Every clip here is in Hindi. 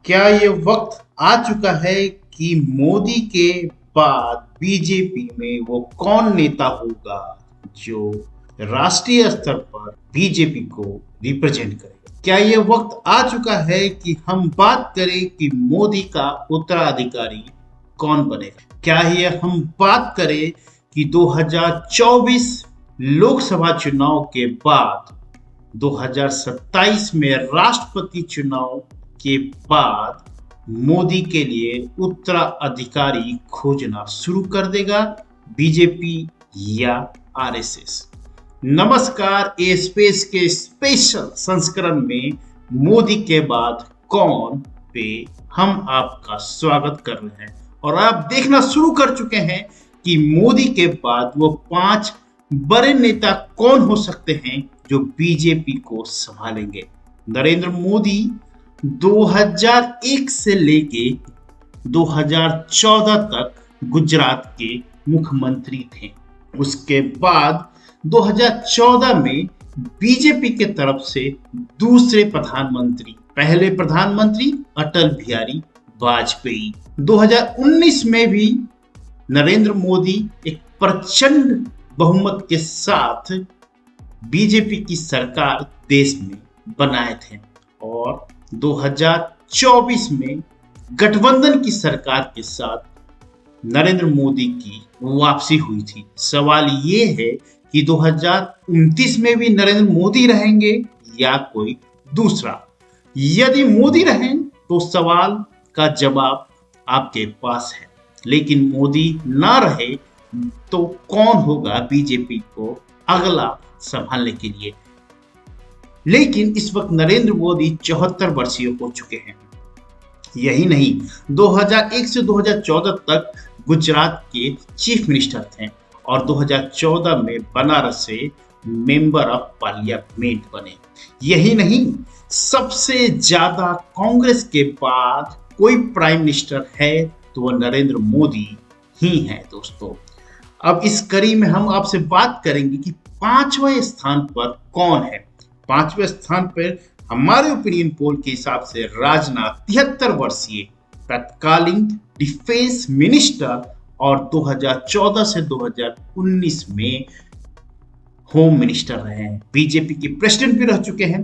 क्या ये वक्त आ चुका है कि मोदी के बाद बीजेपी में वो कौन नेता होगा जो राष्ट्रीय स्तर पर बीजेपी को रिप्रेजेंट करेगा? क्या ये वक्त आ चुका है कि हम बात करें कि मोदी का उत्तराधिकारी कौन बनेगा? क्या ये हम बात करें कि 2024 लोकसभा चुनाव के बाद 2027 में राष्ट्रपति चुनाव के बाद मोदी के लिए उत्तराधिकारी खोजना शुरू कर देगा बीजेपी या आरएसएस? नमस्कार, ए स्पेस के स्पेशल संस्करण में मोदी के बाद कौन पे हम आपका स्वागत कर रहे हैं और आप देखना शुरू कर चुके हैं कि मोदी के बाद वो 5 बड़े नेता कौन हो सकते हैं जो बीजेपी को संभालेंगे। नरेंद्र मोदी 2001 से लेके 2014 तक गुजरात के मुख्यमंत्री थे। उसके बाद 2014 में बीजेपी के तरफ से दूसरे प्रधानमंत्री, पहले प्रधानमंत्री अटल बिहारी वाजपेयी। 2019 में भी नरेंद्र मोदी एक प्रचंड बहुमत के साथ बीजेपी की सरकार देश में बनाए थे और 2024 में गठबंधन की सरकार के साथ नरेंद्र मोदी की वापसी हुई थी। सवाल ये है कि 2029 में भी नरेंद्र मोदी रहेंगे या कोई दूसरा। यदि मोदी रहें तो सवाल का जवाब आपके पास है, लेकिन मोदी ना रहे तो कौन होगा बीजेपी को अगला संभालने के लिए? लेकिन इस वक्त नरेंद्र मोदी 74 वर्षीय हो चुके हैं। यही नहीं, 2001 से 2014 तक गुजरात के चीफ मिनिस्टर थे और 2014 में बनारस से मेंबर ऑफ पार्लियामेंट बने। यही नहीं, सबसे ज्यादा कांग्रेस के बाद कोई प्राइम मिनिस्टर है तो वह नरेंद्र मोदी ही है। दोस्तों, अब इस कड़ी में हम आपसे बात करेंगे कि 5वें स्थान पर कौन है। 5वें स्थान पर हमारे ओपिनियन पोल के हिसाब से राजनाथ, 73 वर्षीय तत्कालीन डिफेंस मिनिस्टर और 2014 से 2019 में होम मिनिस्टर रहे हैं, बीजेपी के प्रेसिडेंट भी रह चुके हैं।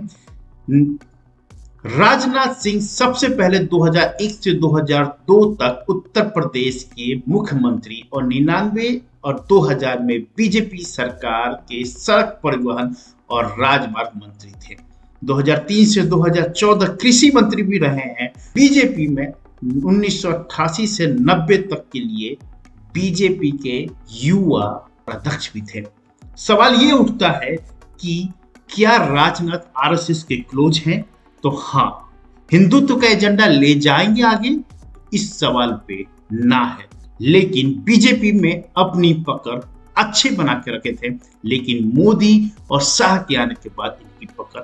राजनाथ सिंह सबसे पहले 2001 से 2002 तक उत्तर प्रदेश के मुख्यमंत्री और 99 और 2000 में बीजेपी सरकार के सड़क परिवहन और राजमार्ग मंत्री थे। 2003 से 2014 कृषि मंत्री भी रहे हैं। बीजेपी में 1988 से 90 तक के लिए बीजेपी के युवा अध्यक्ष भी थे। सवाल ये उठता है कि क्या राजनाथ आरएसएस के क्लोज हैं? तो हाँ, हिंदुत्व का एजेंडा ले जाएंगे आगे? इस सवाल पे ना है, लेकिन बीजेपी में अपनी पकड़ अच्छे बना के रखे थे, लेकिन मोदी और शाह के आने के बाद इनकी पकड़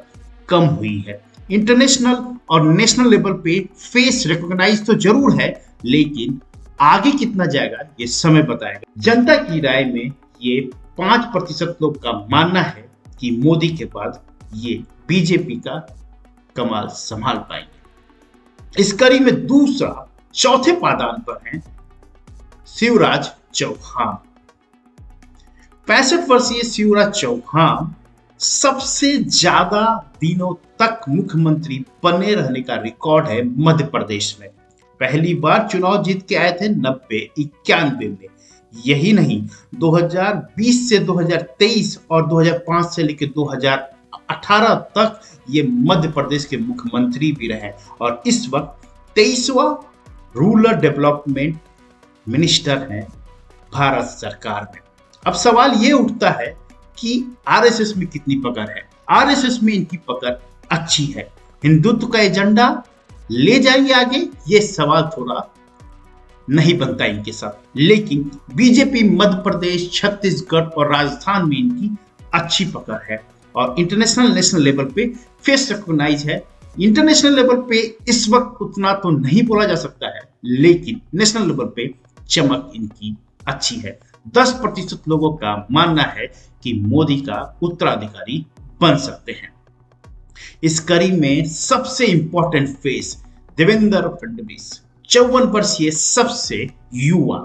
कम हुई है। इंटरनेशनल और नेशनल लेवल पे फेस रिकॉग्नाइज तो जरूर है, लेकिन आगे कितना जाएगा ये समय बताएगा। जनता की राय में ये 5% लोग का मानना है कि मोदी के बाद ये बीजेपी का कमाल संभाल पाएंगे। इस कड़ी में दूसरा, चौथे पायदान पर हैं शिवराज चौहान। 65 वर्षीय शिवराज चौहान सबसे ज्यादा दिनों तक मुख्यमंत्री बने रहने का रिकॉर्ड है मध्य प्रदेश में। पहली बार चुनाव जीत के आए थे 90-91 में। यही नहीं, 2020 से 2023 और 2005 से लेकर 2018 तक ये मध्य प्रदेश के मुख्यमंत्री भी रहे और इस वक्त 23वां रूरल डेवलपमेंट मिनिस्टर हैं भारत सरकार में। अब सवाल ये उठता है कि आरएसएस में कितनी पकड़ है? आरएसएस में इनकी पकड़ अच्छी है। हिंदुत्व का एजेंडा ले जाएंगे आगे? ये सवाल थोड़ा नहीं बनता इनके साथ, लेकिन बीजेपी मध्य प्रदेश, छत्तीसगढ़ और राजस्थान में इनकी अच्छी पकड़ है और इंटरनेशनल नेशनल लेवल पे फेस रिकॉग्नाइज है। इंटरनेशनल लेवल पे इस वक्त उतना तो नहीं बोला जा सकता है, लेकिन नेशनल लेवल पे चमक इनकी अच्छी है। 10% लोगों का मानना है कि मोदी का उत्तराधिकारी बन सकते हैं। इस कड़ी में सबसे इंपॉर्टेंट फेस देवेंद्र फडणवीस 54 वर्षीय सबसे युवा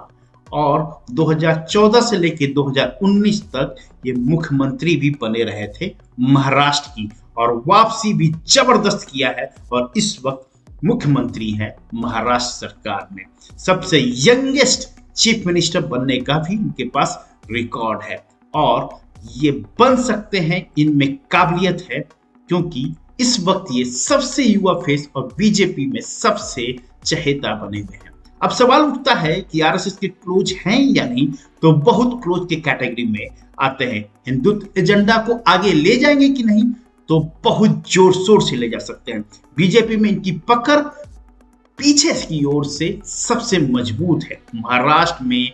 और 2014 से लेकर 2019 तक ये मुख्यमंत्री भी बने रहे थे महाराष्ट्र की, और वापसी भी जबरदस्त किया है और इस वक्त मुख्यमंत्री है महाराष्ट्र सरकार में। सबसे यंगेस्ट चीफ मिनिस्टर बनने का भी इनके पास रिकॉर्ड है और ये बन सकते हैं, इनमें काबिलियत है, क्योंकि इस वक्त ये सबसे युवा फेस और बीजेपी में सबसे चहेता बने हुए हैं। अब सवाल उठता है कि आरएसएस के क्लोज हैं या नहीं, तो बहुत क्लोज के कैटेगरी में आते हैं। हिंदुत्व एजेंडा को आगे ले जाएंगे कि नहीं, तो बहुत जोर शोर से ले जा सकते हैं। बीजेपी में इनकी पकड़ पीछे की ओर से सबसे मजबूत है। महाराष्ट्र में,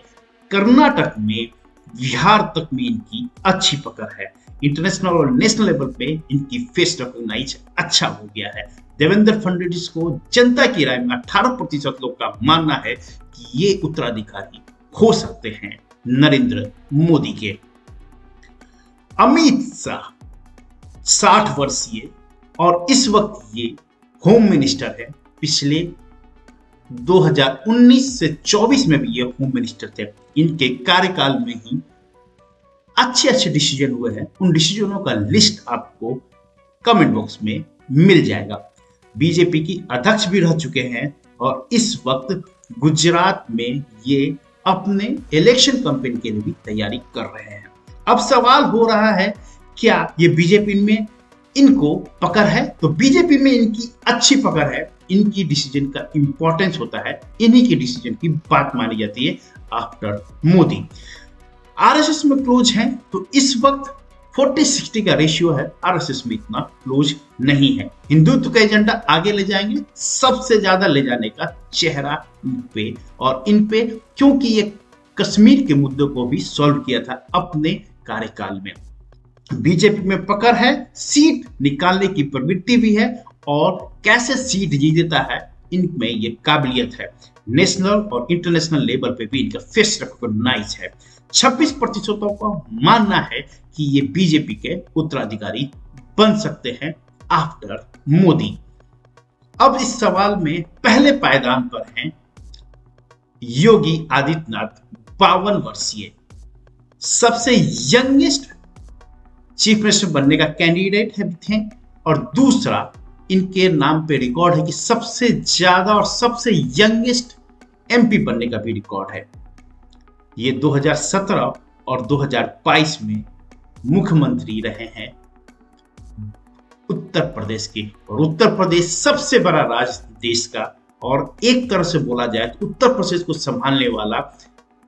कर्नाटक में, बिहार तक में इनकी अच्छी पकड़ है। इंटरनेशनल और नेशनल लेवल पे इनकी फेस रिकॉग्नाइज अच्छा हो गया है। देवेंद्र फडणवीस को जनता की राय में 18% लोग का मानना है कि ये उत्तराधिकारी हो सकते हैं नरेंद्र मोदी के। अमित शाह 60 वर्षीय और इस वक्त ये होम मिनिस्टर है। पिछले 2019 से 24 में भी ये होम मिनिस्टर थे। इनके कार्यकाल में ही अच्छे डिसीजन हुए हैं। उन डिसीजनों का लिस्ट आपको कमेंट बॉक्स में मिल जाएगा। बीजेपी की अध्यक्ष भी रह चुके हैं और इस वक्त गुजरात में ये अपने इलेक्शन कैंपेन के लिए भी तैयारी कर रहे हैं। अब सवाल हो रहा है, क्या ये बीजेपी में इनको पकड़ है? तो बीजेपी में इनकी अच्छी पकड़ है। इनकी डिसीजन का इंपॉर्टेंस होता है, इन्हीं की डिसीजन की बात मानी जाती है आफ्टर मोदी। आरएसएस में क्लोज हैं तो इस वक्त 40-60 का रेशियो है। आरएसएस में इतना क्लोज नहीं है। हिंदुत्व का एजेंडा आगे ले जाएंगे, सबसे ज्यादा ले जाने का चेहरा इन पे और इन पे, क्योंकि ये कश्मीर के मुद्दों को भी सॉल्व किया था अपने कार्यकाल में। बीजेपी में पकड़ है, सीट निकालने की प्रवृत्ति भी है और कैसे सीट जीतता है इनमें ये काबिलियत है। नेशनल और इंटरनेशनल लेवल पे भी इनका फेस रिकॉग्नाइज है। 26% का मानना है कि ये बीजेपी के उत्तराधिकारी बन सकते हैं आफ्टर मोदी। अब इस सवाल में पहले पायदान पर हैं योगी आदित्यनाथ, 52 वर्षीय सबसे यंगेस्ट चीफ मिनिस्टर बनने का कैंडिडेट थे और दूसरा इनके नाम पे रिकॉर्ड है कि सबसे ज्यादा और सबसे यंगेस्ट एमपी बनने का भी रिकॉर्ड है। ये 2017 और 2022 में मुख्यमंत्री रहे हैं उत्तर प्रदेश के, और उत्तर प्रदेश सबसे बड़ा राज्य देश का, और एक तरह से बोला जाए तो उत्तर प्रदेश को संभालने वाला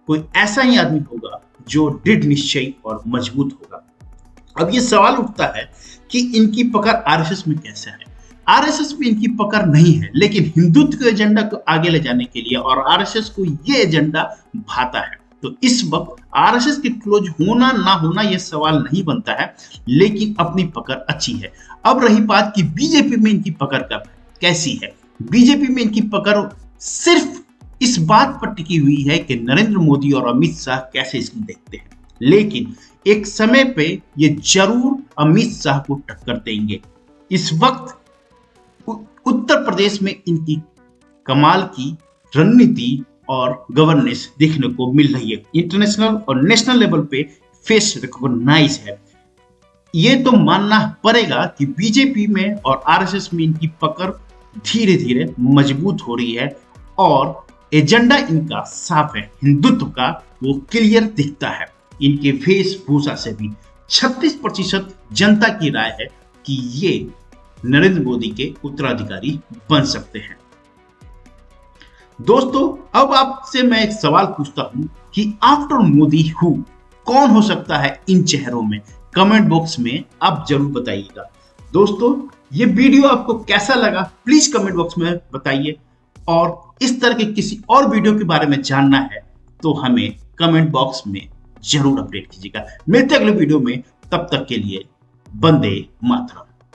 कोई ऐसा ही आदमी होगा जो दृढ़ निश्चयी और मजबूत होगा। अब ये सवाल उठता है कि इनकी पकड़ आरएसएस में कैसे है। आरएसएस में इनकी पकड़ नहीं है, लेकिन हिंदुत्व के एजेंडा को आगे ले जाने के लिए और आरएसएस को ये एजेंडा भाता है, तो इस वक्त आरएसएस के क्लोज होना ना होना यह सवाल नहीं बनता है, लेकिन अपनी पकड़ अच्छी है। अब रही बात कि बीजेपी में इनकी पकड़ कब कैसी है। बीजेपी में इनकी पकड़ सिर्फ इस बात पर टिकी हुई है कि नरेंद्र मोदी और अमित शाह कैसे इसको देखते हैं, लेकिन एक समय पे ये जरूर अमित शाह को टक्कर देंगे। इस वक्त उत्तर प्रदेश में इनकी कमाल की रणनीति और गवर्नेंस देखने को मिल रही है। इंटरनेशनल और नेशनल लेवल पे फेस रिकॉग्नाइज है। ये तो मानना पड़ेगा कि बीजेपी में और आरएसएस में इनकी पकड़ धीरे धीरे मजबूत हो रही है और एजेंडा इनका साफ है। हिंदुत्व का वो क्लियर दिखता है इनके वेशभूषा से भी। 36% जनता की राय है कि ये नरेंद्र मोदी के उत्तराधिकारी बन सकते हैं। दोस्तों, अब आपसे मैं एक सवाल पूछता हूं कि आफ्टर मोदी हु कौन हो सकता है इन चेहरों में? कमेंट बॉक्स में आप जरूर बताइएगा। दोस्तों, ये वीडियो आपको कैसा लगा प्लीज कमेंट बॉक्स में बताइए, और इस तरह के किसी और वीडियो के बारे में जानना है तो हमें कमेंट बॉक्स में जरूर अपडेट कीजिएगा। मिलते हैं अगले वीडियो में, तब तक के लिए वंदे मातरम।